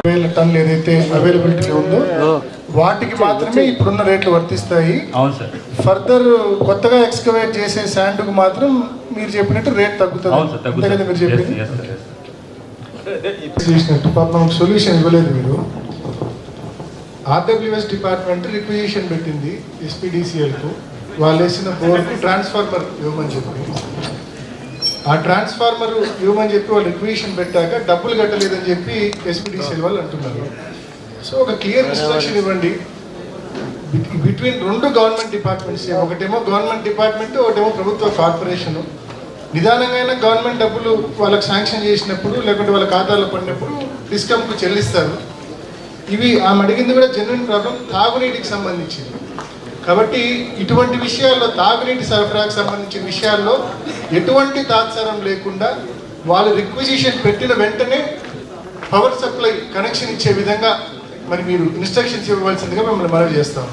20,000 టన్నులు ఏదైతే అవైలబిలిటీ ఉందో వాటికి మాత్రమే ఇప్పుడున్న రేట్లు వర్తిస్తాయి. అవును సార్. ఫర్దర్ కొత్తగా ఎక్స్కవేట్ చేసే శాండ్కు మాత్రం మీరు చెప్పినట్టు రేట్ తగ్గుతుంది. అంతే కదా మీరు చెప్పింది. చేసినట్టు పాపం సొల్యూషన్ ఇవ్వలేదు మీరు. ఆర్డబ్ల్యూఎస్ డిపార్ట్మెంట్ రిక్విజిషన్ పెట్టింది ఎస్పీడీసీఎల్కు. వాళ్ళు వేసిన బోర్కు ట్రాన్స్ఫార్మర్ ఇవ్వమని చెప్పి, ఆ ట్రాన్స్ఫార్మర్ ఇవ్వమని చెప్పి వాళ్ళు రిక్విజిషన్ పెట్టాక డబ్బులు కట్టలేదని చెప్పి ఎస్పీడీసీఎల్ వాళ్ళు అంటున్నారు. సో ఒక క్లియర్ ఇన్స్ట్రక్షన్ ఇవ్వండి బిట్వీన్ రెండు గవర్నమెంట్ డిపార్ట్మెంట్స్. ఒకటేమో గవర్నమెంట్ డిపార్ట్మెంట్, ఒకటేమో ప్రభుత్వ కార్పొరేషను. నిదానంగా అయినా గవర్నమెంట్ డబ్బులు వాళ్ళకి శాంక్షన్ చేసినప్పుడు లేకుంటే వాళ్ళ ఖాతాలో పడినప్పుడు డిస్కమ్కు చెల్లిస్తారు. ఇవి ఆమె అడిగింది కూడా జెన్యున్ ప్రాబ్లం తాగునీటికి సంబంధించింది కాబట్టి ఇటువంటి విషయాల్లో తాగునీటి సరఫరాకు సంబంధించిన విషయాల్లో ఎటువంటి తాత్సారం లేకుండా వాళ్ళు రిక్విజిషన్ పెట్టిన వెంటనే పవర్ సప్లై కనెక్షన్ ఇచ్చే విధంగా మరి మీరు ఇన్స్ట్రక్షన్స్ ఇవ్వవలసిందిగా మిమ్మల్ని మనవి చేస్తాము.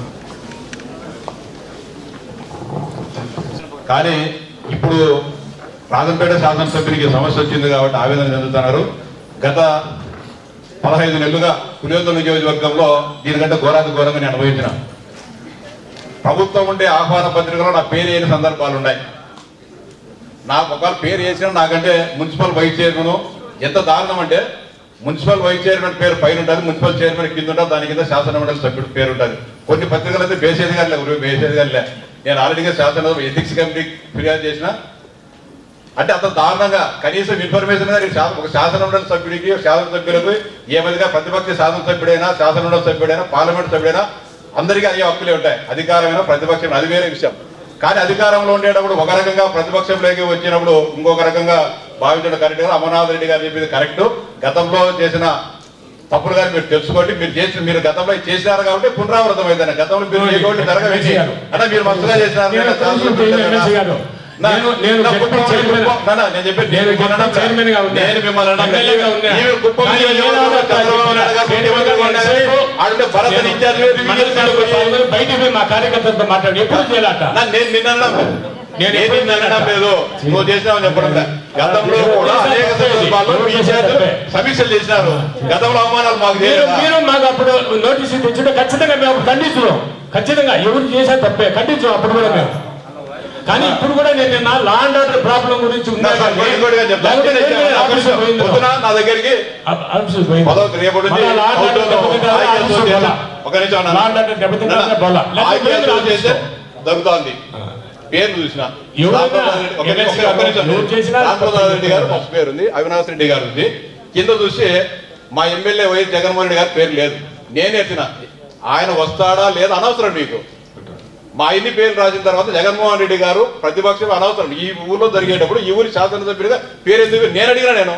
కానీ ఇప్పుడు రాజంపేట శాసనసభ్యునికి సమస్య వచ్చింది కాబట్టి ఆవేదన చెందుతున్నారు. గత 15 నెలలుగా పులివెందుల నియోజకవర్గంలో దీనికంటే ఘోరంగా నేను అనుభవించిన. ప్రభుత్వం ఉండే ఆహ్వాన పత్రికలో నా పేరు వేయని సందర్భాలు ఉన్నాయి. నాకు ఒకవేళ పేరు వేసినా నాకంటే మున్సిపల్ వైస్ చైర్మన్ ఎంత దారుణం అంటే మున్సిపల్ వైస్ చైర్మన్ పేరు పైన ఉంటుంది, మున్సిపల్ చైర్మన్ కింద ఉంటుంది, దాని కింద శాసనమండలి సభ్యుడు పేరు ఉంటుంది. కొన్ని పత్రికలు అయితే బేసేది కానీ లే. నేను ఆల్రెడీగా శాసన ఎథిక్స్ కమిటీకి ఫిర్యాదు చేసిన. అంటే అంత దారుణంగా కనీసం ఇన్ఫర్మేషన్ ఒక శాసనమండలి సభ్యుడికి, శాసనసభ్యులకు ఏమైనా ప్రతిపక్ష శాసనసభ్యుడైనా, శాసనమండలి సభ్యుడైనా, పార్లమెంట్ సభ్యుడైనా అందరికీ అయ్యే హక్కులే ఉంటాయి. అధికారమైన ప్రతిపక్షం అది వేరే విషయం. కానీ అధికారంలో ఉండేటప్పుడు ఒక రకంగా, ప్రతిపక్షంలోకి వచ్చినప్పుడు ఇంకొక రకంగా భావించడం కరెక్ట్ గా. అమర్నాథ్ రెడ్డి గారు చెప్పింది కరెక్ట్. గతంలో చేసిన తప్పులు కానీ మీరు తెలుసుకోండి. మీరు గతంలో చేసినారు కాబట్టి పునరావృతం అవుతాయి. గతంలో మీరు చేయకుండా జరగవేసి అంటే మీరు మస్తుగా చేసినారు. నేను మా కార్యకర్తలతో మాట్లాడి ఎప్పుడు చేయాలట. లేదు నువ్వు చేసినావని చెప్పడం. గతంలో కూడా అనేక సందర్భాల్లో సమీక్షలు చేసినారు. గతంలో అవమానాలు మాకు మీరు మాకు అప్పుడు నోటీసు తెచ్చుంటే ఖచ్చితంగా మేము ఖండించున్నాం. ఖచ్చితంగా ఎవరు చేసా తప్పే ఖండించాం అప్పుడు కూడా మేము. కానీ ఇప్పుడు కూడా నేను నా లా అండ్ ఆర్డర్ ప్రాబ్లం గురించి నా దగ్గరికి జరుగుతోంది. పేరు చూసిన రెడ్డి గారు ఫస్ట్ పేరు ఉంది, అవినాష్ రెడ్డి గారు ఉంది. కింద చూసి మా ఎమ్మెల్యే వైఎస్ జగన్మోహన్ రెడ్డి గారి పేరు లేదు. నేను ఎత్తిన ఆయన వస్తాడా లేదా అనవసరం మీకు. మా ఇన్ని పేర్లు రాసిన తర్వాత జగన్మోహన్ రెడ్డి గారు ప్రతిపక్షం అనవసరం. ఈ ఊర్లో జరిగేటప్పుడు ఈ ఊరి శాసనసభ్యుడిగా పేరు ఎందుకు నేను అడిగినా. నేను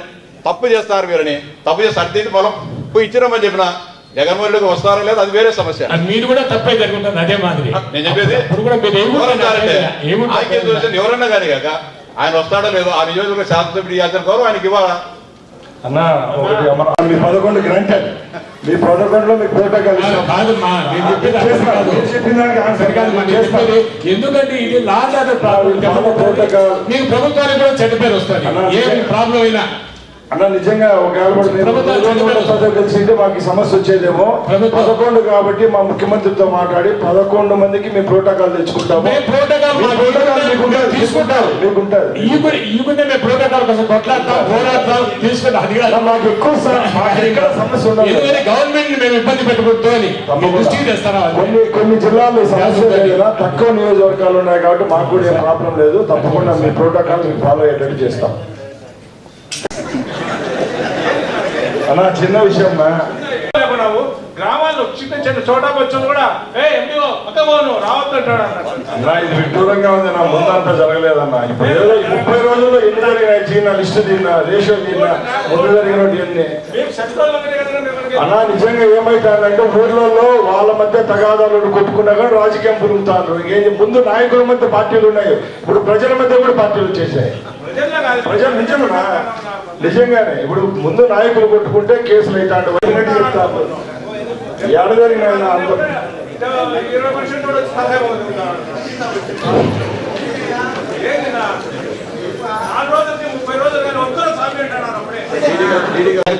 తప్పు చేస్తారు వీరని, తప్పు చేస్తే అడిగితే పొలం పోయి ఇచ్చినామని చెప్పిన. జగన్మోహన్ రెడ్డి వస్తారా లేదా అది వేరే సమస్య. మీరు కూడా తప్పే జరుగుతుంది అదే మాదిరి. నేను చెప్పేది ఎవరన్నా కానీ కాక ఆయన వస్తాడో లేదో ఆ నియోజకవర్గ శాసనసభ్యుడు ఇవ్వాల్సిన గౌరవం ఆయనకి ఇవ్వాలా అన్న. మీ 11 గ్రాంటెడ్, మీ 11లో మీకు ప్రోటోకాల్ ఎందుకంటే ఇది లా అండ్ ఆర్డర్ ప్రాబ్లం. మీకు ప్రభుత్వానికి కూడా చెడ్డ పేరు వస్తుంది ఏ ప్రాబ్లం అయినా. అన్న నిజంగా ఒకవేళ తెలిసింటే మాకు సమస్య వచ్చేదేమో. 11 కాబట్టి మా ముఖ్యమంత్రితో మాట్లాడి 11 మందికి మేము ప్రోటోకాల్ తెచ్చుకుంటాము. తీసుకుంటారు మీకుంటారు. మాకు ఎక్కువ సమస్య ఉండదు. గవర్నమెంట్ మేము ఇబ్బంది పెట్టకూడదు అని కొన్ని జిల్లాల్లో సమస్య లేదా తక్కువ నియోజకవర్గాలు ఉన్నాయి కాబట్టి మాకు కూడా ఏం ప్రాబ్లం లేదు. తప్పకుండా మీ ప్రోటోకాల్ మీకు ఫాలో అయ్యేటట్టు చేస్తాం. అన్నా చిన్న విషయం గ్రామాల్లో చిన్న చిన్న చోటా వచ్చి కూడా రావద్దంటాడు. ఇది విడ్డూరంగా ఉంది. నా ముందంతా జరగలేదన్నా. ఇప్పుడు 30 రోజుల్లో ఎన్ని జరిగినాయి? చిన్న లిస్టు తిన్నా, రేషియో తిన్నా, ముందు జరిగినట్టు ఎన్ని అన్నా. నిజంగా ఏమైతుందంటే ఊర్లలో వాళ్ళ మధ్య తగాదాలు కొట్టుకున్నా కానీ రాజకీయం పురుగుతారు. ముందు నాయకుల మధ్య పార్టీలు ఉన్నాయి, ఇప్పుడు ప్రజల మధ్య కూడా పార్టీలు వచ్చేసాయి. ప్రజలు నిజంగానే ఇప్పుడు ముందు నాయకులు కొట్టుకుంటే కేసులు అవుతాడు. వైనట్టు చెప్తారు ఎడ జరిగిన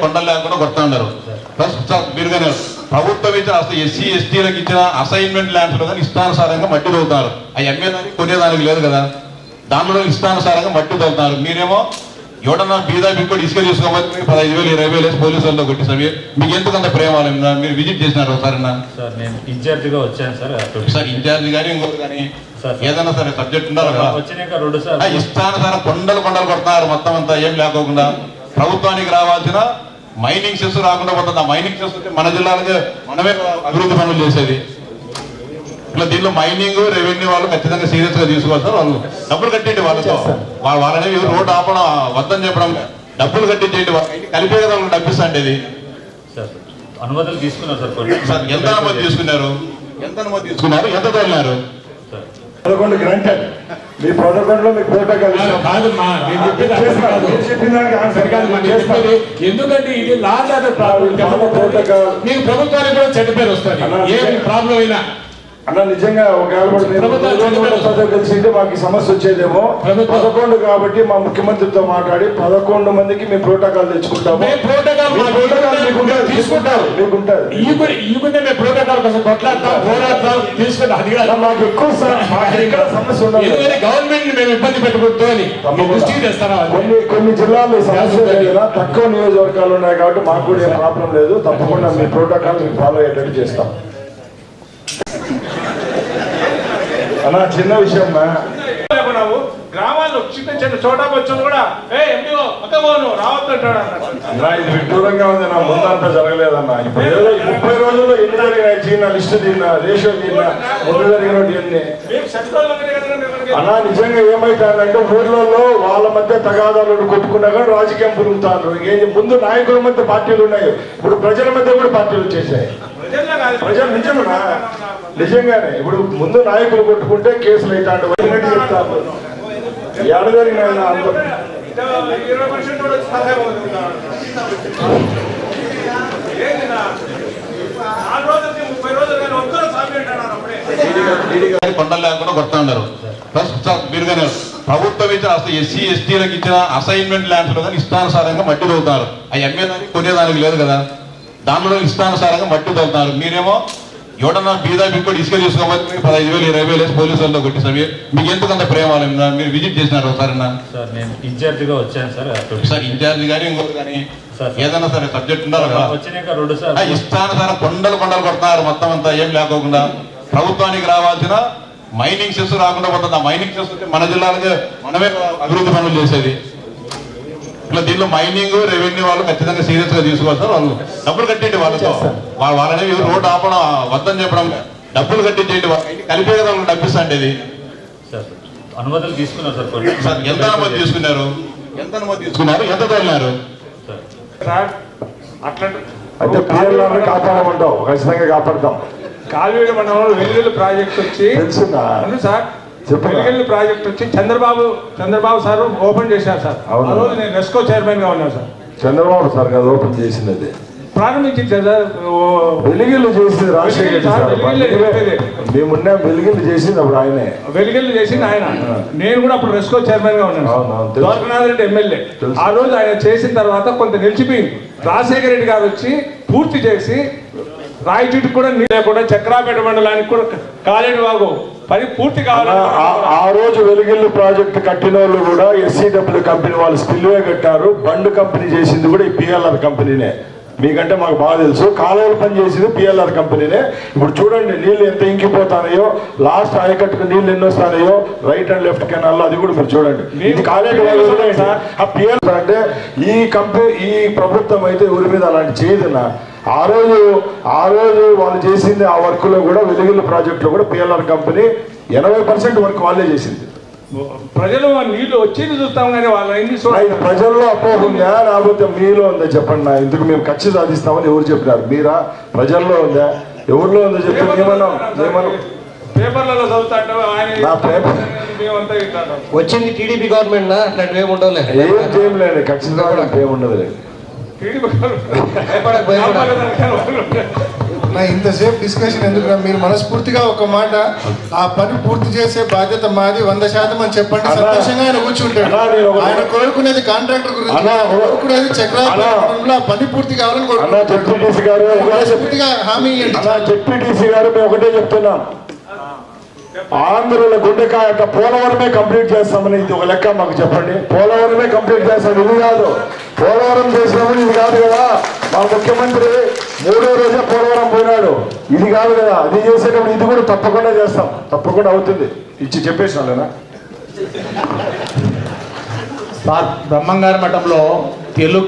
కొండలు లేకుండా కొడతా ఉన్నారు. ప్లస్ మీరు కానీ ప్రభుత్వం ఇచ్చిన అసలు ఎస్సీ ఎస్టీలకు ఇచ్చిన అసైన్మెంట్ ల్యాండ్స్లో కానీ ఇష్టానుసారంగా మట్టి తవ్వుతున్నారు. అవి అమ్మేదానికి కొనేదానికి లేదు కదా, దానిలో ఇష్టానుసారంగా మట్టి తవ్వుతున్నారు. మీరేమో ఎవడన్నా బీదా మీకు కూడా ఇసుక తీసుకోవాలి 15,000 20,000 వేసి పోలీసు వాళ్ళతో కొట్టిస్తాం. మీకు ఎందుకు అంత ప్రేమ? మీరు విజిట్ చేసినారు ఒకసారి? సార్ నేను ఇన్ఛార్జిగా వచ్చాను సార్ ఇన్ఛార్జ్ కానీ ఇంకోటి కానీ ఏదైనా సరే సబ్జెక్ట్ ఉండాలి కదా. వచ్చినాక 2 సార్లు ఇష్టానుసారం కొండలు కొడుతున్నారు మొత్తం అంతా ఏం లేకోకుండా. ప్రభుత్వానికి రావాల్సిన మైనింగ్ సెస్ రాకుండా పోతుంది. ఆ మైనింగ్ సెస్ మన జిల్లాలకే మనమే అభివృద్ధి పనులు చేసేది. ఇట్లా దీనిలో మైనింగ్ రెవెన్యూ వాళ్ళు ఖచ్చితంగా సీరియస్ గా తీసుకోవాలి సార్. వాళ్ళు డబ్బులు కట్టేయండి వాళ్ళతో. వాళ్ళని రోడ్డు ఆపడం వద్దని చెప్పడం, డబ్బులు కట్టించేయండి. కలిపే కదా వాళ్ళకి డబ్బిస్తాండి. ఇది సార్ అనుమతులు తీసుకున్నారు సార్. ఎంత అనుమతి తీసుకున్నారు? ఎంత తోలినారు? 11 గ్రాంటెడ్. మీ ప్రోటోకాల్లో మీకు ప్రోటోకాల్ కాదమ్మా, నేను చెప్పేది అర్థం కాదు. సరికాదు మా, నేను చెప్పేది ఎందుకంటే ఇది లా అండ్ ఆర్డర్ ప్రాబ్లం. మీకు ప్రభుత్వానికి కూడా చెడ్డ పేరు వస్తుంది ఏ ప్రాబ్లం అయినా. అన్న నిజంగా ఒకవేళ కలిసింటే మాకు ఈ సమస్య వచ్చేదేమో. 11 కాబట్టి మా ముఖ్యమంత్రితో మాట్లాడి 11 మందికి మేము ప్రోటోకాల్ తెచ్చుకుంటాము. మాకు ఎక్కువ సమస్య ఉండదు. గవర్నమెంట్ మేము ఇబ్బంది పెట్టుకుంటూ కొన్ని జిల్లాల్లో సమస్య లేదా తక్కువ నియోజకవర్గాలు ఉన్నాయి కాబట్టి మాకు కూడా ఏం ప్రాబ్లం లేదు. తప్పకుండా మీ ప్రోటోకాల్ మీకు ఫాలో అయ్యేటట్టు చేస్తాం. అన్నా చిన్న విషయం గ్రామాల్లో చిన్న చిన్న చోటా బొచ్చులు కూడా ఎంపీఓ పక్కబోను రావద్దంటాడు అన్నా. ఇది విడ్డూరంగా ఉంది. నా ముందంతా జరగలేదన్నా. ఇప్పుడు ఏదో 30 రోజుల్లో ఎన్ని జరిగినాయి? చీన లిస్ట్ తిన్నా, రేషియో తిన్నా, ముందు జరిగినవి అన్నా. నిజంగా ఏమైతుందంటే ఊర్లలో వాళ్ళ మధ్య తగాదాలను కొట్టుకున్నా కానీ రాజకీయం పురుగుతారు. ముందు నాయకుల మధ్య పార్టీలు ఉన్నాయి, ఇప్పుడు ప్రజల మధ్య కూడా పార్టీలు వచ్చేసాయి. ప్రజలు నిజమేనా? నిజంగానే ఇప్పుడు ముందు నాయకులు కొట్టుకుంటే కేసులు అవుతాడు. వైనట్టు చెప్తారు. ఎడదరిగిన కొండలు లేకుండా కొడతా ఉన్నారు. ప్లస్ మీరు కానీ ప్రభుత్వం ఇచ్చిన అసలు ఎస్సీ ఎస్టీలకు ఇచ్చిన అసైన్మెంట్ ల్యాండ్స్లో కానీ ఇష్టానుసారంగా మట్టి తవ్వుతున్నారు. అవి అమ్మేదానికి కొనేదానికి లేదు కదా, దానిలో ఇష్టానుసారంగా మట్టి తవ్వుతున్నారు. మీరేమో ఎవడన్నా బీదా మీకు కూడా ఇసుక తీసుకోవాలి 15,000 20,000 వేసి పోలీసు వాళ్ళతో కొట్టిస్తాం. మీకు ఎందుకు అంత ప్రేమ? మీరు విజిట్ చేసినారు ఒకసారి? సార్ నేను ఇన్ఛార్జిగా వచ్చాను సార్ ఇన్ఛార్జ్ కానీ ఇంకోటి కానీ ఏదైనా సరే సబ్జెక్ట్ ఉండాలి కదా. వచ్చినాక 2 సార్లు ఇష్టానుసారం కొండలు కొడుతున్నారు మొత్తం అంతా ఏం లేకోకుండా. ప్రభుత్వానికి రావాల్సిన మైనింగ్ సెస్ రాకుండా పోతుంది. ఆ మైనింగ్ సెస్ మన జిల్లాలకే మనమే అభివృద్ధి పనులు చేసేది. ఇట్లా దీనిలో మైనింగ్ రెవెన్యూ వాళ్ళు ఖచ్చితంగా సీరియస్ గా తీసుకోవాలి సార్. వాళ్ళు డబ్బులు కట్టేయండి వాళ్ళతో. వాళ్ళని రోడ్డు ఆపడం వద్దని చెప్పడం, డబ్బులు కట్టించేయండి. కలిపే కదా వాళ్ళకి డబ్బిస్తాండి. ఇది సార్ అనుమతులు తీసుకున్నారు సార్. ఎంత అనుమతి తీసుకున్నారు? ఎంత తోలినారు? అయితే పిల్లలను కాపాడమంటావు? ఖచ్చితంగా కాపాడతాం. కాలువీడు మండలంలో వెలుగుల ప్రాజెక్ట్ వచ్చి తెలుసునా సార్? వెలుగుల ప్రాజెక్ట్ వచ్చి చంద్రబాబు సార్ ఓపెన్ చేశారు సార్. ఆ రోజు నేను రెస్కో చైర్మన్ గా ఉన్నాను సార్. చంద్రబాబు సార్ కదా ఓపెన్ చేసినది, ప్రారంభించింది సార్. వెలుగులు చేసింది రాజశేఖర్ సార్. మేమున్నా వెలుగులు చేసింది అప్పుడు ఆయనే. వెలుగులు చేసింది ఆయన. నేను కూడా అప్పుడు రెస్కో చైర్మన్ గా ఉన్నాను. ద్వారకనాథ్ రెడ్డి ఎమ్మెల్యే. ఆ రోజు ఆయన చేసిన తర్వాత కొంత నిలిచిపోయింది. రాజశేఖర రెడ్డి గారు వచ్చి పూర్తి చేసి రాయచూటికి కూడా నీళ్ళు లేకుండా చక్రాపేట మండలానికి కూడా కాలేడు వాగు పని పూర్తి కావాలి. ఆ రోజు వెలుగిల్లు ప్రాజెక్టు కట్టిన వాళ్ళు కూడా SCW కంపెనీ వాళ్ళు స్పిల్వే కట్టారు. బండ్ కంపెనీ చేసింది కూడా ఈ PLR కంపెనీనే. మీకంటే మాకు బాగా తెలుసు. కాలువలు పని చేసింది PLR కంపెనీనే. ఇప్పుడు చూడండి నీళ్ళు ఎంత ఇంకిపోతానయో, లాస్ట్ ఆయకట్టుకు నీళ్ళు ఎన్ని వస్తానయో, రైట్ అండ్ లెఫ్ట్ కెనాల్లో అది కూడా మీరు చూడండి. ఇది కాలేడు ఆ PLR అంటే ఈ ప్రభుత్వం అయితే ఊరి మీద అలాంటి చేయదన్నా. ఆ రోజు వాళ్ళు చేసింది ఆ వర్క్ లో కూడా వెలుగుల ప్రాజెక్ట్ లో కూడా PLR కంపెనీ 80% వర్క్ వాళ్ళే చేసింది. ప్రజలు నీళ్లు వచ్చేది చూస్తాం కానీ వాళ్ళ ప్రజల్లో అపోహ ఉందా లేకపోతే మీలో ఉందా చెప్పండి. ఇందుకు మేము ఖర్చు సాధిస్తామని ఎవరు చెప్పినారు? మీరా? ప్రజల్లో ఉందా? ఎవరిలో ఉందో చెప్పండి. పేపర్లలో చదువుతాడు వచ్చింది టీడీపీ గవర్నమెంట్ అట్లాంటివి ఏమి ఉండవులే. ఏం చేయలేదు ఖచ్చితంగా ఏముండదు. నా ఇంతసేపు డిస్కషన్ ఎందుకు? మీరు మనస్ఫూర్తిగా ఒక మాట, ఆ పని పూర్తి చేసే బాధ్యత మాది 100% అని చెప్పండి. సంతోషంగా ఆయన కూర్చుంటాడు. ఆయన కోరుకునేది కాంట్రాక్టర్ గురించి, కోరుకునేది చక్రాల ఆ పని పూర్తి కావాలని కోరుకుంటున్నాడు. మనస్ఫూర్తిగా హామీ ఇవ్వండి. జెడ్పీటీసీ గారు మేము ఒకటే చెప్తున్నాం, ఆంధ్రుల గుండెకాయ పోలవరమే కంప్లీట్ చేస్తామని ఇది ఒక లెక్క మాకు చెప్పండి. పోలవరమే కంప్లీట్ చేస్తాం, ఇది కాదు. పోలవరం చేసినప్పుడు ఇది కాదు కదా. మా ముఖ్యమంత్రి 3వ రోజే పోలవరం పోయినాడు, ఇది కాదు కదా. అది చేసేటప్పుడు ఇది కూడా తప్పకుండా చేస్తాం, తప్పకుండా అవుతుంది. ఇచ్చి చెప్పేసినా బ్రహ్మంగారి మఠంలో తెలుగు